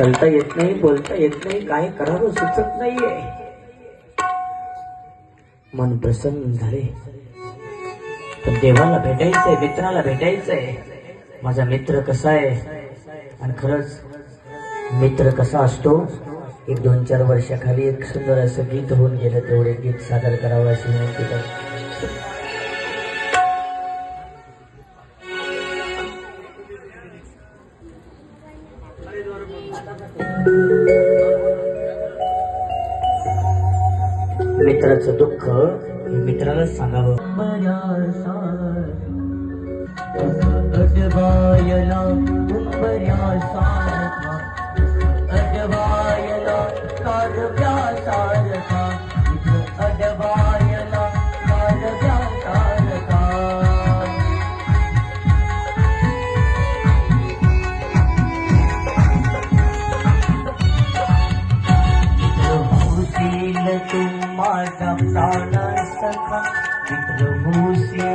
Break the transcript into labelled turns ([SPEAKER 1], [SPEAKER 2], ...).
[SPEAKER 1] चलता येत नाही, बोलता येत नाही, काय करावं सुचत नाहीये. मन प्रसन्न झाले. पण देवाला भेटायचंय, मित्राला भेटायचंय. माझा मित्र कसा आहे आणि खरंच मित्र कसा असतो. एक 2-4 वर्षाखाली एक सुंदर असं गीत होऊन गेलं, तेवढे गीत सादर करावं अशी विनंती करतो. मित्राचं दुःख मित्रालाच सांगावं. अडवायला अडवायला कारव्या सारखा, अडवायला कारव्या सारखा. मित्र तू माझा प्राण सखा, मित्र भूसी.